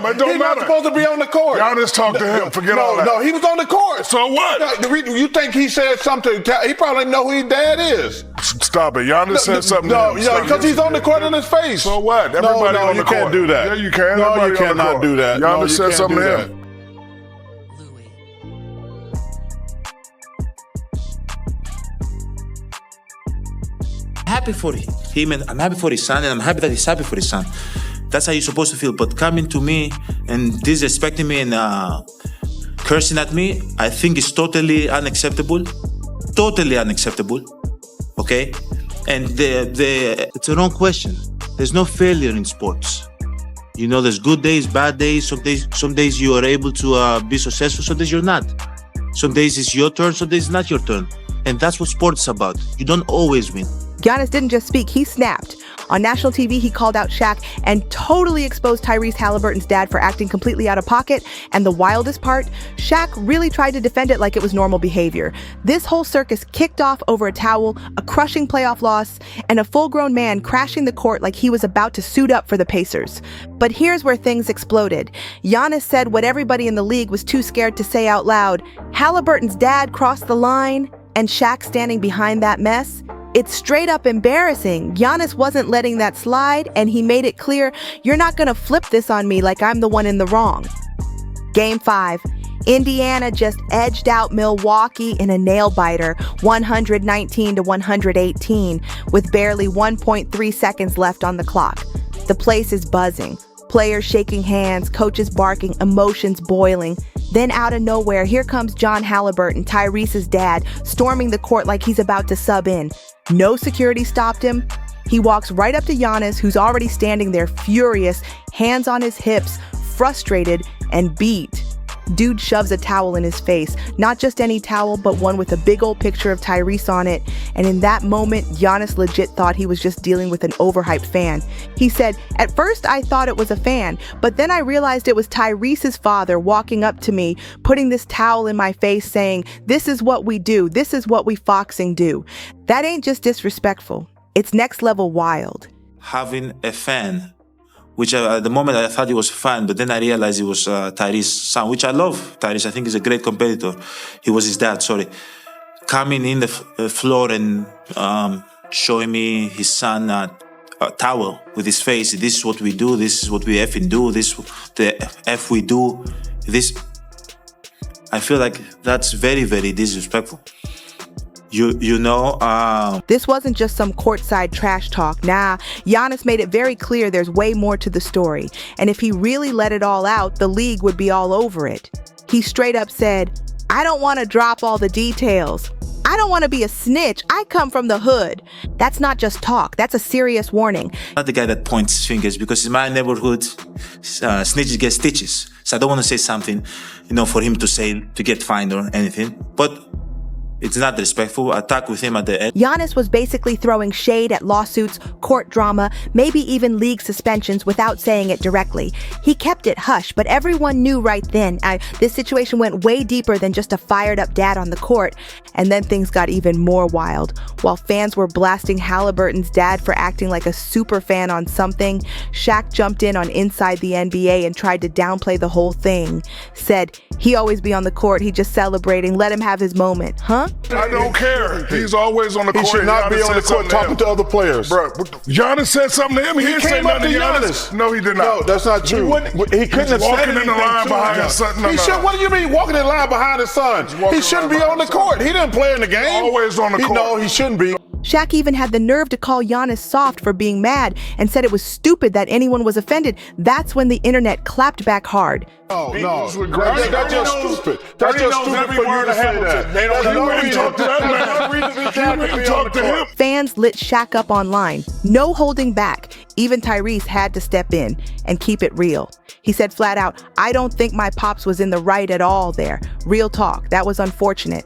him. It don't He's matter. not supposed to be on the court. Giannis talked to him. Forget all that. No, he was on the court. So what? You think he said something? He probably know who his dad is. Stop it. Giannis said something to him. No, because he's on the court in his face. So what? Everybody on the court. No, you can't do that. Yeah, you can. No, Everybody you cannot do that. Giannis said something to him. Happy for him, and I'm happy for his son, and I'm happy that he's happy for his son. That's how you're supposed to feel. But coming to me and disrespecting me and cursing at me, I think is totally unacceptable. Totally unacceptable. Okay? And it's a wrong question. There's no failure in sports. You know, there's good days, bad days. Some days you are able to be successful, some days you're not. Some days it's your turn, some days it's not your turn. And that's what sports is about. You don't always win. Giannis didn't just speak, he snapped. On national TV, he called out Shaq and totally exposed Tyrese Haliburton's dad for acting completely out of pocket. And the wildest part, Shaq really tried to defend it like it was normal behavior. This whole circus kicked off over a towel, a crushing playoff loss, and a full-grown man crashing the court like he was about to suit up for the Pacers. But here's where things exploded. Giannis said what everybody in the league was too scared to say out loud. Haliburton's dad crossed the line, and Shaq standing behind that mess. It's straight up embarrassing. Giannis wasn't letting that slide, and he made it clear, you're not gonna flip this on me like I'm the one in the wrong. Game 5. Indiana just edged out Milwaukee in a nail-biter, 119-118, with barely 1.3 seconds left on the clock. The place is buzzing. Players shaking hands, coaches barking, emotions boiling. Then out of nowhere, here comes John Haliburton, Tyrese's dad, storming the court like he's about to sub in. No security stopped him. He walks right up to Giannis, who's already standing there furious, hands on his hips, frustrated and beat. Dude shoves a towel in his face, not just any towel, but one with a big old picture of Tyrese on it. And in that moment, Giannis legit thought he was just dealing with an overhyped fan. He said, "At first I thought it was a fan, but then I realized it was Tyrese's father walking up to me, putting this towel in my face saying, 'This is what we do. This is what we foxing do.' That ain't just disrespectful. It's next level wild." Having a fan, which at the moment I thought he was a fan, but then I realized it was Tyrese's son, which I love. Tyrese, I think, is a great competitor. He was his dad, sorry. Coming in the floor and showing me his son a towel with his face. This is what we do. This is what we effing do. This the F we do. This. I feel like that's very, very disrespectful. You know, This wasn't just some courtside trash talk. Nah, Giannis made it very clear there's way more to the story. And if he really let it all out, the league would be all over it. He straight up said, "I don't want to drop all the details. I don't want to be a snitch. I come from the hood." That's not just talk. That's a serious warning. Not the guy that points fingers, because in my neighborhood, snitches get stitches. So I don't want to say something, for him to say, to get fined or anything. But it's not respectful. I talked with him at the end. Giannis was basically throwing shade at lawsuits, court drama, maybe even league suspensions without saying it directly. He kept it hush, but everyone knew right then. This situation went way deeper than just a fired up dad on the court. And then things got even more wild. While fans were blasting Haliburton's dad for acting like a super fan on something, Shaq jumped in on Inside the NBA and tried to downplay the whole thing. Said, he always be on the court, he just celebrating, let him have his moment. Huh? I don't care. He's always on the court. He should not be on the court talking to other players. Bro, Giannis said something to him. He didn't say came up nothing to to Giannis. No, he did not. No, that's not true. He couldn't have said walking in the anything line to behind him. his son. What do you mean walking in line behind his son? He shouldn't be on the court. He didn't play in the game. Always on the court. No, he shouldn't be. Shaq even had the nerve to call Giannis soft for being mad and said it was stupid that anyone was offended. That's when the internet clapped back hard. Oh, no. That's just stupid. That's just stupid for you to say that. They don't talk to that man. You talk to him. Fans lit Shaq up online. No holding back. Even Tyrese had to step in and keep it real. He said flat out, "I don't think my pops was in the right at all there. Real talk. That was unfortunate."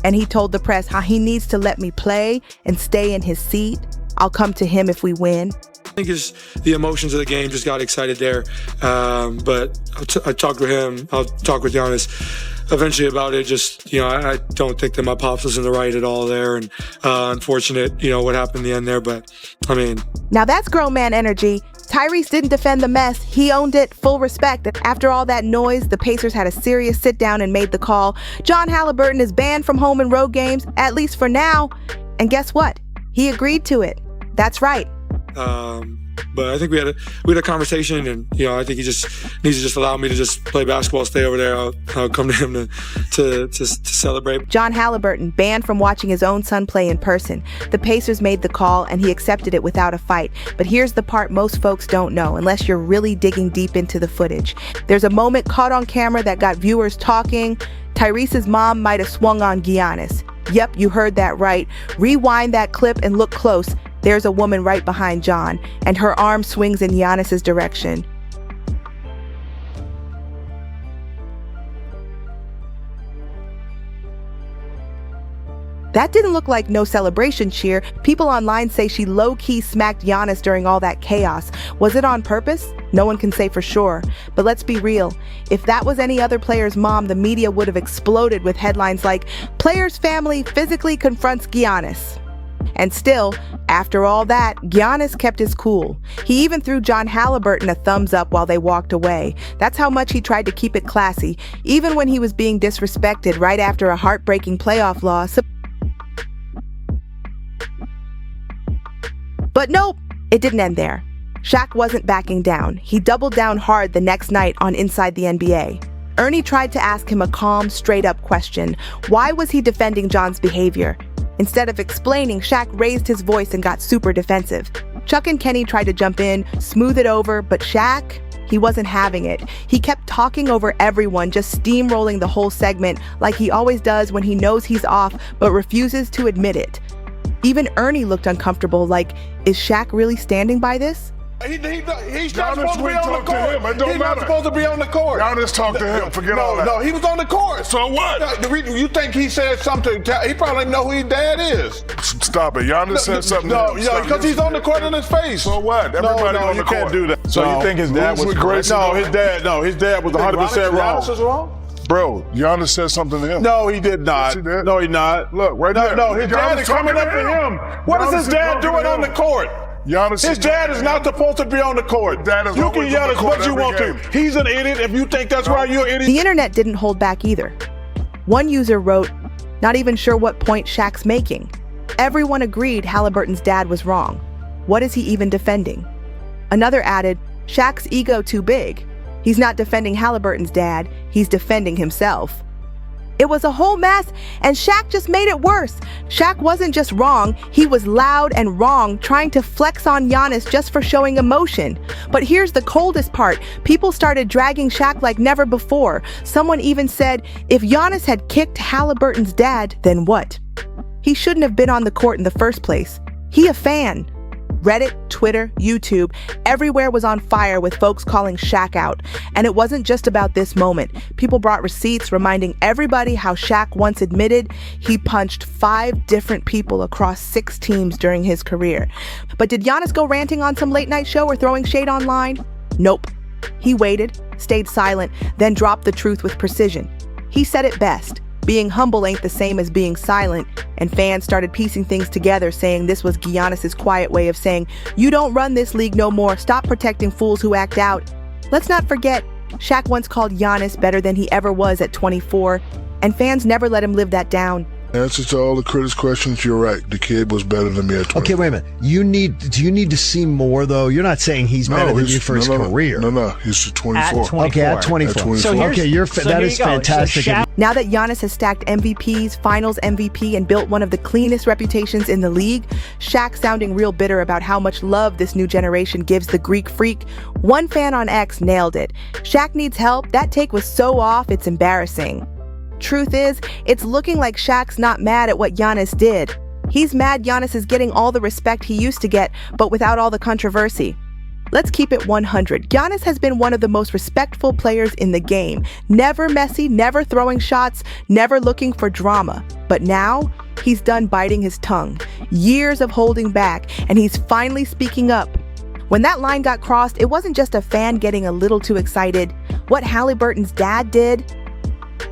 And he told the press how he needs to let me play and stay in his seat. I'll come to him if we win. I think it's the emotions of the game just got excited there. But I talked with him. I'll talk with Giannis eventually about it. Just, I don't think that my pops was in the right at all there. And unfortunate, what happened in the end there. But, Now that's grown man energy. Tyrese didn't defend the mess. He owned it, full respect. After all that noise, the Pacers had a serious sit-down and made the call. John Haliburton is banned from home and road games, at least for now. And guess what? He agreed to it. That's right. But I think we had a conversation, and I think he just needs to just allow me to just play basketball, stay over there. I'll come to him to celebrate. John Haliburton banned from watching his own son play in person. The Pacers made the call, and he accepted it without a fight. But here's the part most folks don't know, unless you're really digging deep into the footage. There's a moment caught on camera that got viewers talking. Tyrese's mom might have swung on Giannis. Yep, you heard that right. Rewind that clip and look close. There's a woman right behind John, and her arm swings in Giannis's direction. That didn't look like no celebration cheer. People online say she low-key smacked Giannis during all that chaos. Was it on purpose? No one can say for sure. But let's be real. If that was any other player's mom, the media would have exploded with headlines like, "Player's family physically confronts Giannis." And still, after all that, Giannis kept his cool. He even threw John Haliburton a thumbs up while they walked away. That's how much he tried to keep it classy, even when he was being disrespected right after a heartbreaking playoff loss. But nope, it didn't end there. Shaq wasn't backing down. He doubled down hard the next night on Inside the NBA. Ernie tried to ask him a calm, straight-up question. Why was he defending John's behavior? Instead of explaining, Shaq raised his voice and got super defensive. Chuck and Kenny tried to jump in, smooth it over, but Shaq, he wasn't having it. He kept talking over everyone, just steamrolling the whole segment like he always does when he knows he's off but refuses to admit it. Even Ernie looked uncomfortable, like, is Shaq really standing by this? He's not Giannis supposed to be went on the talk to court. him. It don't He's not matter. supposed to be on the court. Giannis talked to him. Forget all that. No, he was on the court. So what? The reason you think he said something? He probably didn't know who his dad is. Stop it. Giannis said something. No, to him. Stop. because he's on the court in his face. So what? Everybody no, on you the can't court. do that. So you think his dad was correct? No, his dad was 100% wrong. Giannis is wrong? Bro, Giannis said something to him. No, he did not. Yes, he did. No, he not. Look, right there. No, his dad is coming up to him. What is his dad doing on the court? His dad is not supposed to be on the court. Dad is you always can yell on the as court much as you every want game. to. He's an idiot. If you think that's right, you're an idiot. The internet didn't hold back either. One user wrote, "Not even sure what point Shaq's making." Everyone agreed Haliburton's dad was wrong. What is he even defending? Another added, "Shaq's ego too big. He's not defending Haliburton's dad, he's defending himself." It was a whole mess, and Shaq just made it worse. Shaq wasn't just wrong, he was loud and wrong, trying to flex on Giannis just for showing emotion. But here's the coldest part. People started dragging Shaq like never before. Someone even said, if Giannis had kicked Haliburton's dad, then what? He shouldn't have been on the court in the first place. He a fan. Reddit, Twitter, YouTube, everywhere was on fire with folks calling Shaq out. And it wasn't just about this moment. People brought receipts reminding everybody how Shaq once admitted he punched 5 different people across 6 teams during his career. But did Giannis go ranting on some late night show or throwing shade online? Nope. He waited, stayed silent, then dropped the truth with precision. He said it best. Being humble ain't the same as being silent, and fans started piecing things together, saying this was Giannis's quiet way of saying, you don't run this league no more, stop protecting fools who act out. Let's not forget, Shaq once called Giannis better than he ever was at 24, and fans never let him live that down. Answer to all the critics' questions, you're right. The kid was better than me at 20. Okay, wait a minute. Do you need to see more, though? You're not saying he's better than you for his career. No, he's 24. At 24. Okay, at 24. At 24. So that is fantastic. So now that Giannis has stacked MVPs, Finals MVP, and built one of the cleanest reputations in the league, Shaq sounding real bitter about how much love this new generation gives the Greek freak. One fan on X nailed it. Shaq needs help. That take was so off, it's embarrassing. Truth is, it's looking like Shaq's not mad at what Giannis did. He's mad Giannis is getting all the respect he used to get, but without all the controversy. Let's keep it 100. Giannis has been one of the most respectful players in the game. Never messy, never throwing shots, never looking for drama. But now, he's done biting his tongue. Years of holding back, and he's finally speaking up. When that line got crossed, it wasn't just a fan getting a little too excited. What Haliburton's dad did,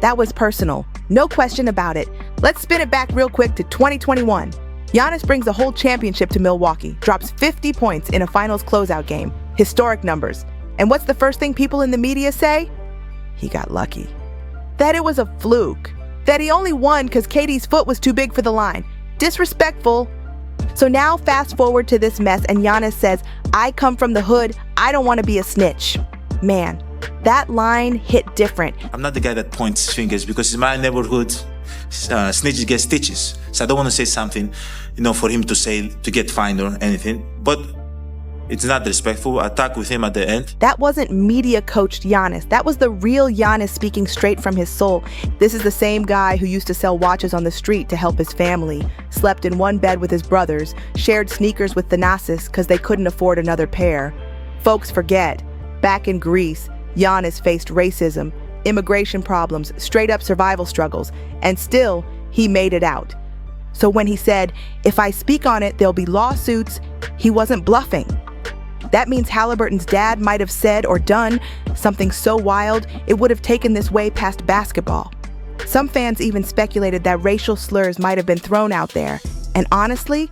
that was personal. No question about it. Let's spin it back real quick to 2021. Giannis brings a whole championship to Milwaukee, drops 50 points in a finals closeout game. Historic numbers. And what's the first thing people in the media say? He got lucky. That it was a fluke. That he only won because KD's foot was too big for the line. Disrespectful. So now fast forward to this mess and Giannis says, I come from the hood, I don't want to be a snitch. Man, that line hit different. I'm not the guy that points fingers because in my neighborhood, snitches get stitches. So I don't want to say something, for him to say, to get fined or anything. But it's not respectful. I talked with him at the end. That wasn't media-coached Giannis. That was the real Giannis speaking straight from his soul. This is the same guy who used to sell watches on the street to help his family, slept in one bed with his brothers, shared sneakers with Thanasis because they couldn't afford another pair. Folks forget, back in Greece, Giannis faced racism, immigration problems, straight-up survival struggles, and still, he made it out. So when he said, if I speak on it, there'll be lawsuits, he wasn't bluffing. That means Haliburton's dad might have said or done something so wild, it would have taken this way past basketball. Some fans even speculated that racial slurs might have been thrown out there. And honestly,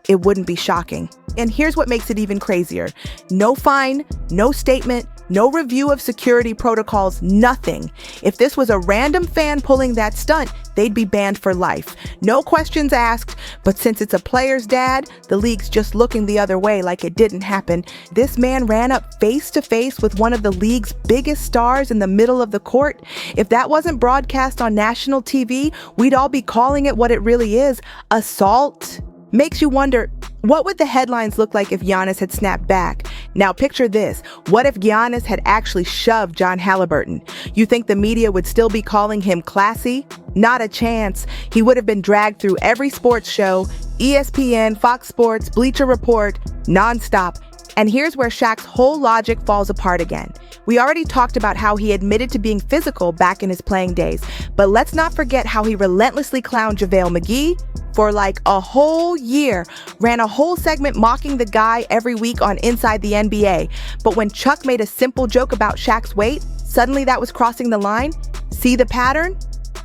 it wouldn't be shocking. And here's what makes it even crazier. No fine, no statement, no review of security protocols, nothing. If this was a random fan pulling that stunt, they'd be banned for life. No questions asked, but since it's a player's dad, the league's just looking the other way like it didn't happen. This man ran up face to face with one of the league's biggest stars in the middle of the court. If that wasn't broadcast on national TV, we'd all be calling it what it really is, assault. Makes you wonder, what would the headlines look like if Giannis had snapped back? Now picture this. What if Giannis had actually shoved John Haliburton? You think the media would still be calling him classy? Not a chance. He would have been dragged through every sports show, ESPN, Fox Sports, Bleacher Report, nonstop. And here's where Shaq's whole logic falls apart again. We already talked about how he admitted to being physical back in his playing days, but let's not forget how he relentlessly clowned JaVale McGee for like a whole year, ran a whole segment mocking the guy every week on Inside the NBA. But when Chuck made a simple joke about Shaq's weight, suddenly that was crossing the line. See the pattern?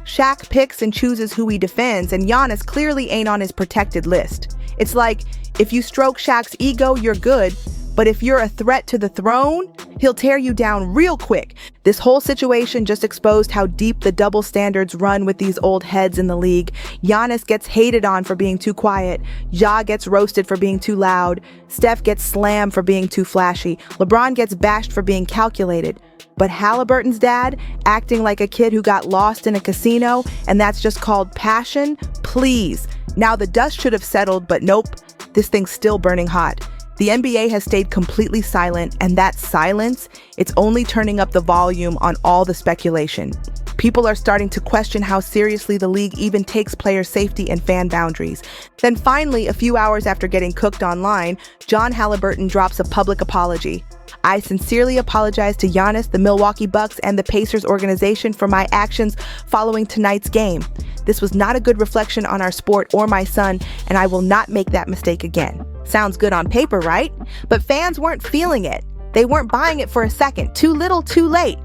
Shaq picks and chooses who he defends, and Giannis clearly ain't on his protected list. It's like, if you stroke Shaq's ego, you're good, but if you're a threat to the throne, he'll tear you down real quick. This whole situation just exposed how deep the double standards run with these old heads in the league. Giannis gets hated on for being too quiet. Ja gets roasted for being too loud. Steph gets slammed for being too flashy. LeBron gets bashed for being calculated. But Haliburton's dad, acting like a kid who got lost in a casino, and that's just called passion? Please. Now the dust should have settled, but nope, this thing's still burning hot. The NBA has stayed completely silent, and that silence, it's only turning up the volume on all the speculation. People are starting to question how seriously the league even takes player safety and fan boundaries. Then finally, a few hours after getting cooked online, John Haliburton drops a public apology. I sincerely apologize to Giannis, the Milwaukee Bucks, and the Pacers organization for my actions following tonight's game. This was not a good reflection on our sport or my son, and I will not make that mistake again. Sounds good on paper, right? But fans weren't feeling it. They weren't buying it for a second. Too little, too late.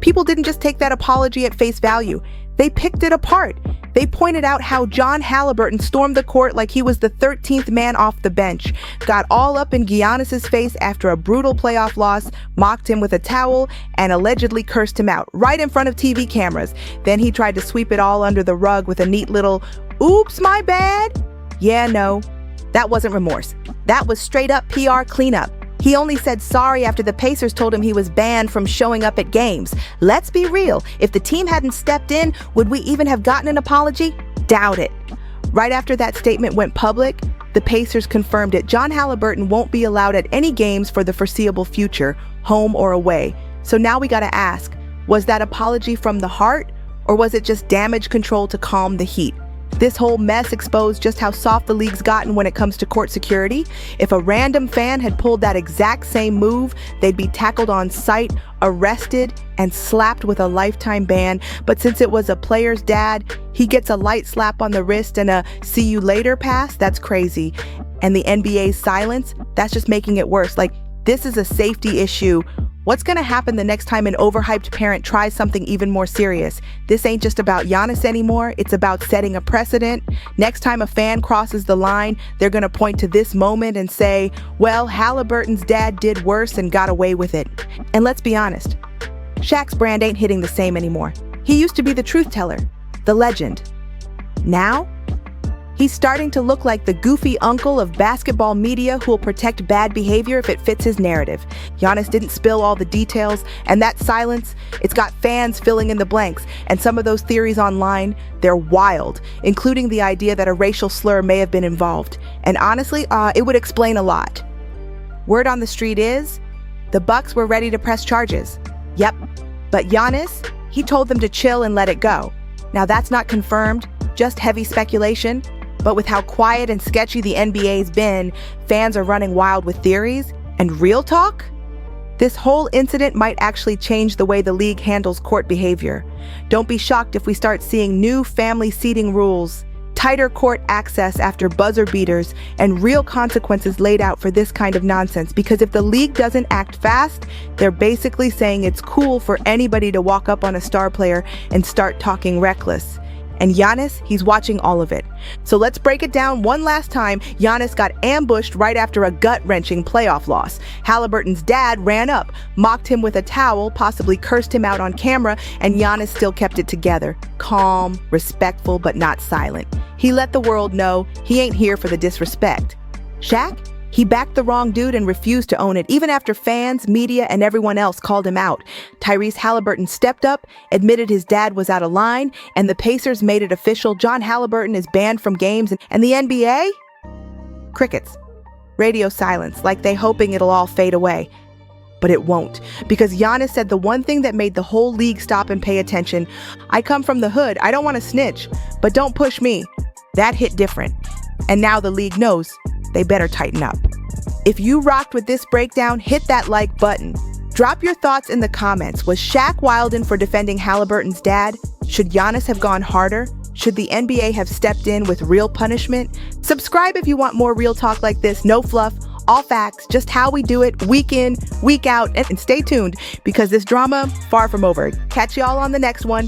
People didn't just take that apology at face value. They picked it apart. They pointed out how John Haliburton stormed the court like he was the 13th man off the bench, got all up in Giannis's face after a brutal playoff loss, mocked him with a towel, and allegedly cursed him out right in front of TV cameras. Then he tried to sweep it all under the rug with a neat little, "Oops, my bad." Yeah, no, that wasn't remorse. That was straight up PR cleanup. He only said sorry after the Pacers told him he was banned from showing up at games. Let's be real. If the team hadn't stepped in, would we even have gotten an apology? Doubt it. Right after that statement went public, the Pacers confirmed it. John Haliburton won't be allowed at any games for the foreseeable future, home or away. So now we gotta ask, was that apology from the heart, or was it just damage control to calm the heat? This whole mess exposed just how soft the league's gotten when it comes to court security. If a random fan had pulled that exact same move, they'd be tackled on site, arrested, and slapped with a lifetime ban. But since it was a player's dad, he gets a light slap on the wrist and a "see you later" pass. That's crazy. And the NBA's silence, that's just making it worse. Like, this is a safety issue What's going to happen the next time an overhyped parent tries something even more serious? This ain't just about Giannis anymore. It's about setting a precedent. Next time a fan crosses the line, they're going to point to this moment and say, well, Haliburton's dad did worse and got away with it. And let's be honest, Shaq's brand ain't hitting the same anymore. He used to be the truth teller, the legend. Now, he's starting to look like the goofy uncle of basketball media who'll protect bad behavior if it fits his narrative. Giannis didn't spill all the details, and that silence, it's got fans filling in the blanks. And some of those theories online, they're wild, including the idea that a racial slur may have been involved. And honestly, it would explain a lot. Word on the street is, the Bucks were ready to press charges. Yep, but Giannis, he told them to chill and let it go. Now that's not confirmed, just heavy speculation. But with how quiet and sketchy the NBA's been, fans are running wild with theories. And real talk? This whole incident might actually change the way the league handles court behavior. Don't be shocked if we start seeing new family seating rules, tighter court access after buzzer beaters, and real consequences laid out for this kind of nonsense. Because if the league doesn't act fast, they're basically saying it's cool for anybody to walk up on a star player and start talking reckless. And Giannis, he's watching all of it. So let's break it down one last time. Giannis got ambushed right after a gut-wrenching playoff loss. Haliburton's dad ran up, mocked him with a towel, possibly cursed him out on camera, and Giannis still kept it together. Calm, respectful, but not silent. He let the world know he ain't here for the disrespect. Shaq? He backed the wrong dude and refused to own it, even after fans, media, and everyone else called him out. Tyrese Haliburton stepped up, admitted his dad was out of line, and the Pacers made it official. John Haliburton is banned from games, and the NBA? Crickets. Radio silence, like they hoping it'll all fade away. But it won't, because Giannis said the one thing that made the whole league stop and pay attention. I come from the hood, I don't want to snitch, but don't push me. That hit different. And now the league knows. They better tighten up. If you rocked with this breakdown, hit that like button. Drop your thoughts in the comments. Was Shaq wildin' for defending Haliburton's dad? Should Giannis have gone harder? Should the NBA have stepped in with real punishment? Subscribe if you want more real talk like this. No fluff, all facts, just how we do it, week in, week out. And stay tuned, because this drama, far from over. Catch y'all on the next one.